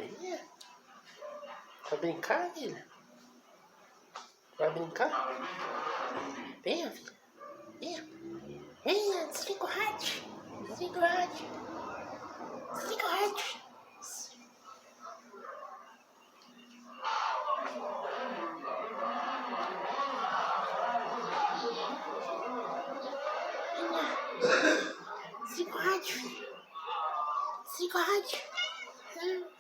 Venha. Vai brincar, filha? Vai brincar? Venha, filha. Venha. Venha, desliga o rádio. Desliga o rádio. Desliga o rádio. Venha. Desliga o rádio, filha. Desliga o rádio.